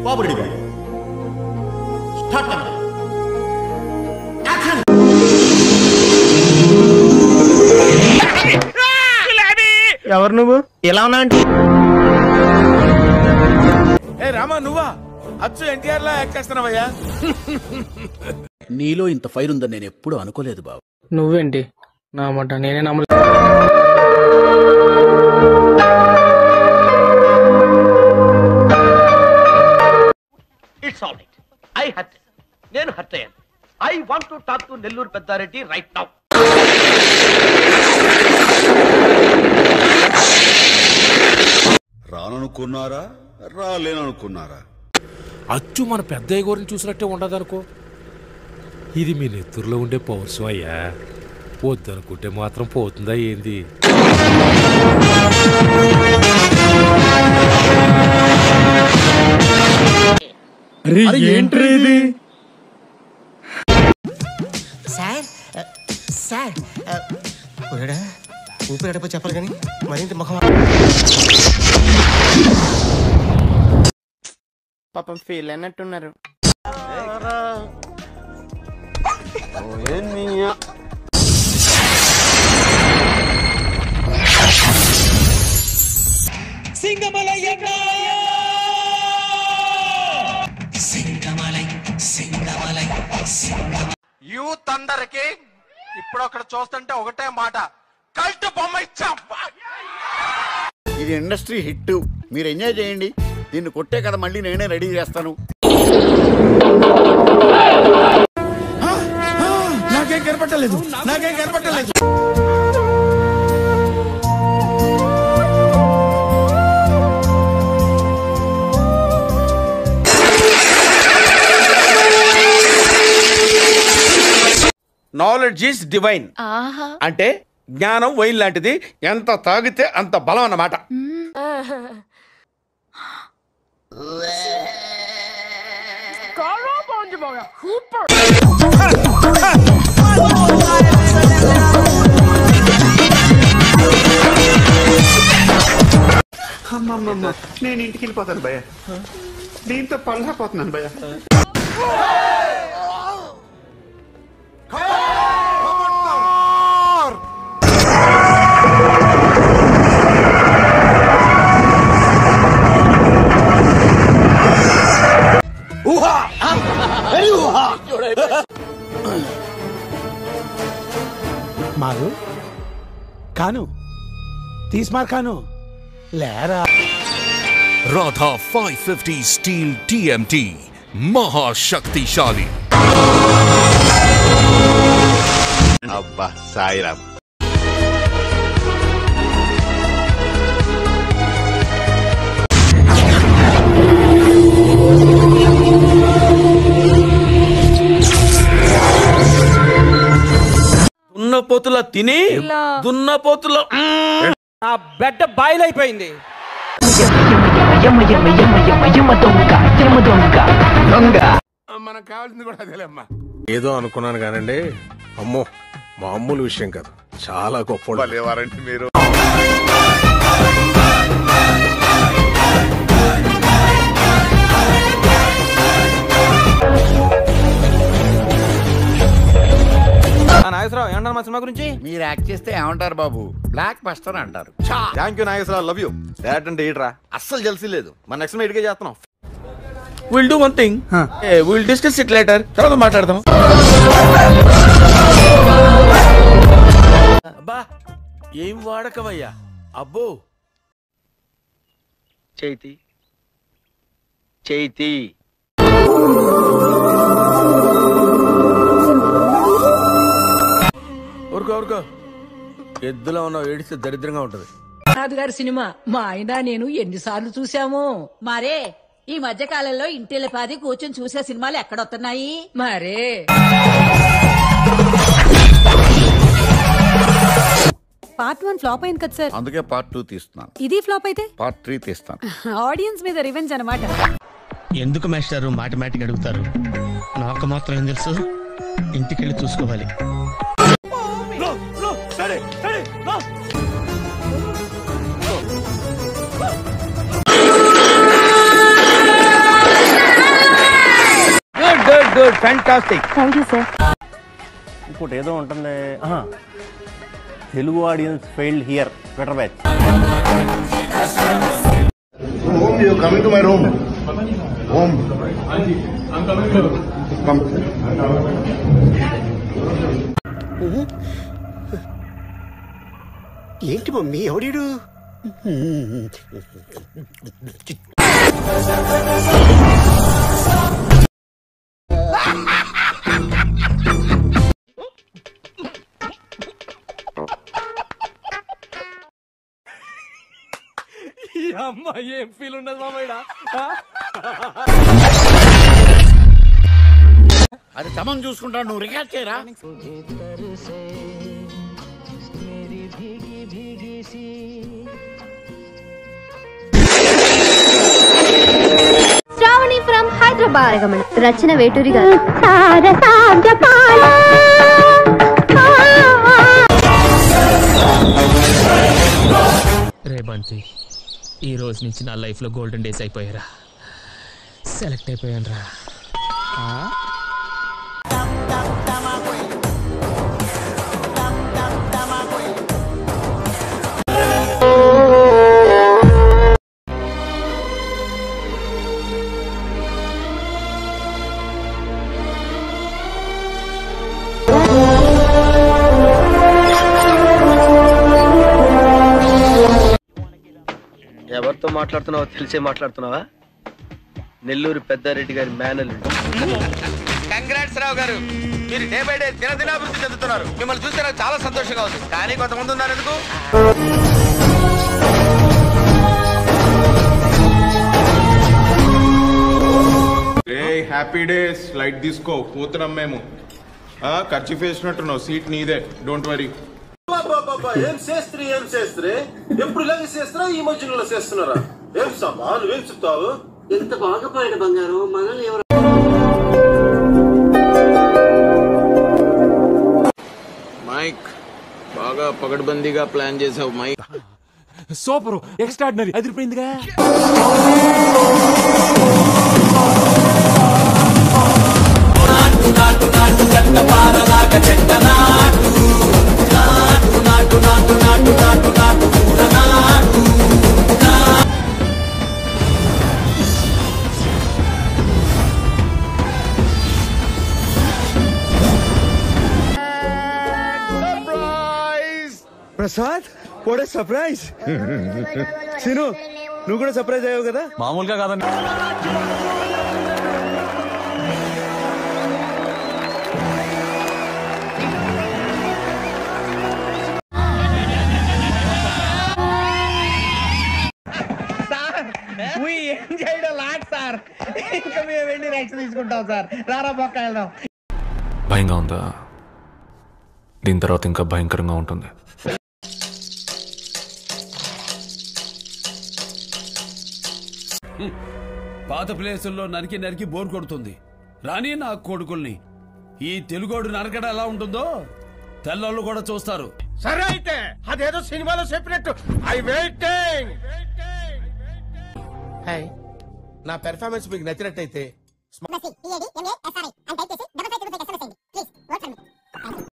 బాబు ready start action. ఎవరు నువ్వు? ఎలా ఉన్నా అంటే రామా నువ్వా? అచ్చు ఎన్టీఆర్ లా యాక్ట్ చేస్తున్నావయ్యా. నీలో ఇంత ఫైర్ ఉందని నేను ఎప్పుడు అనుకోలేదు బాబు. నువ్వేంటి నా మాట నేనే నమ్మలేదు. It's all right. నేను హర్ట్ అయ్యాను. I want to talk to Nellore Peddareddy right now. రాననుకున్నారా రాలేననుకున్నారా? అచ్చు మన పెద్దయ్య గారిని చూసినట్టే ఉండదనుకో. ఇది మీ నెత్తురులో ఉండే పౌరుషం అయ్యా. వద్దనుకుంటే మాత్రం పోతుందా ఏంది? ఏంట్రీ ఇది? సార్ ఊపిరి చెప్పాలి కానీ మరింత ముఖం పాపం ఫీల్ అయినట్టున్నారు. యూత్ అందరికి ఇప్పుడు అక్కడ చూస్తుంటే ఒకటే మాట, కల్ట్ బొమ్మ ఇచ్చాం. ఇది ఇండస్ట్రీ హిట్, మీరు ఎంజాయ్ చేయండి. దీన్ని కొట్టే కదా మళ్ళీ నేనే రెడీ చేస్తాను. నాకేం కనపట్టలేదు. Knowledge is divine. అంటే జ్ఞానం వైన్ లాంటిది, ఎంత తాగితే అంత బలం అన్నమాట. నేను ఇంటికి వెళ్ళిపోతాను భయ్య. దీంతో పళ్ళపోతున్నాను భయ్య. మారు కాను తీస్మార్ కాను లేరా. Radha 550 Steel TMT మహాశక్తిశాలి. అబ్బా సాయిరామ్. దున్నపోతుల తిని దున్నపోతుల నా బెడ్ బాయిల్ అయిపోయింది. మనకు కావాల్సింది కూడా అదేలేమ్మా. ఏదో అనుకున్నాను కానండి, అమ్మో మామూలు విషయం కాదు, చాలా గొప్ప లేవారండి మీరు. నాగేశ్వరరావు ఏమన్నారు మా సినిమా గురించి? మీరు యాక్ట్ చేస్తే ఏమంటారు బాబు? బ్లాక్ బస్టర్ అంటారు. Thank you Nageswara Rao, love you. Direct అంటే ఏంట్రా, అస్సలు జల్సీ లేదు. మన నెక్స్ట్ ఇటుకే చేస్తున్నాం. Will do one thing, will discuss it later. తర్వాత మాట్లాడదాం. అబ్బా ఏం వాడకవయ్యా. అబ్బో చైతి చైతి ఊరుకో ఎద్దులో ఉన్న ఏడిస్తే దరిద్రంగా ఉంటది. గారి సినిమా మా ఆయన నేను ఎన్నిసార్లు చూసాము. మరే ఈ మధ్య కాలంలో ఇంటిల్లిపాది కూర్చొని చూసే సినిమాలు ఎక్కడొస్తున్నాయి మరే. పార్ట్ 1 ఫ్లాప్ అయింది కదా సార్, అందుకే పార్ట్ 2 తీస్తున్నాను. ఇది ఫ్లాప్ అయితే పార్ట్ 3 తీస్తాను. ఆడియన్స్ మీద రివెంజ్ అన్నమాట. ఎందుకు మాస్టారు మాటిమాటికి అడుగుతారు? నాకు మాత్రం ఏం తెలుసు, ఇంటికెళ్ళి చూసుకోవాలి. Good fantastic. Thank you sir. ఇంకోటి ఏదో ఉంటుంది, Telugu audience failed here better batch. Home, you coming to my room. Home. I'm coming to come. ఏంటి మమ్మీ ఎవడీడు? అమ్మ ఏం ఫీల్ ఉండదు మామయ్య. అది తమను చూసుకుంటాను, నువ్వు రికార్డ్ చేయరా. శ్రావణి ఫ్రమ్ హైదరాబాద్. రచన వేటూరి గారు. రే బంటి, ఈ రోజు నుంచి నా లైఫ్ లో గోల్డెన్ డేస్ అయిపోయారా. సెలెక్ట్ అయిపోయాను రా. ఎవరితో మాట్లాడుతున్నావో తెలిసే మాట్లాడుతున్నావా? నెల్లూరు పెద్దారెడ్డి గారి మేనల్లుడు. కంగ్రాట్స్ రావు గారు, మీరు డే బై డే దినదినాభివృద్ధి చెందుతున్నారు. మిమ్మల్ని చూస్తే నాకు చాలా సంతోషంగా ఉంది. కానీ కొంతమంది ఉన్నారు ఎందుకు? హ్యాపీ డేస్ లైట్ తీసుకో, పోతున్నాం మేము. ఖర్చు వేసినట్టున్నావు, సీట్ నీదే, డోంట్ వరీ. ఏం చేస్త్రీ ఎప్పుడు ఇలాగే చేస్తారా? ఈ మధ్యలో చేస్తున్నారా? ఏం సమ్మా నువ్వేం చెప్తావు? ఎంత బాగా పోయిన బంగారం, మనల్ని ఎవరు? మైక్ బాగా పగడ్బందీగా ప్లాన్ చేసావు మైక్. సూపర్, ఎక్స్ట్రాడినరీ, అదిరిపోయిందిగా. Prasad, what a surprise. Seenu, నువ్వు కూడా సర్ప్రైజ్ అయ్యావు కదా? మామూలుగా కాదండి. ఇంకా మేము వెళ్ళి రైట్స్ తీసుకుంటాం సార్. రారా పక్క వెళ్దాం. భయంగా ఉందా? దీని తర్వాత ఇంకా భయంకరంగా ఉంటుంది. పాత ప్లేసుల్లో నరికి నరికి బోర్ కొడుతుంది. రాని నా కొడుకుల్ని ఈ తెలుగోడు నరకడం ఎలా ఉంటుందో తెల్లోళ్ళు కూడా చూస్తారు. సరే అయితే అదేదో సినిమాలో చెప్పినట్టు ఐ వెయిటింగ్. హాయ్, నా పెర్ఫార్మెన్స్ మీకు నచ్చినట్టయితే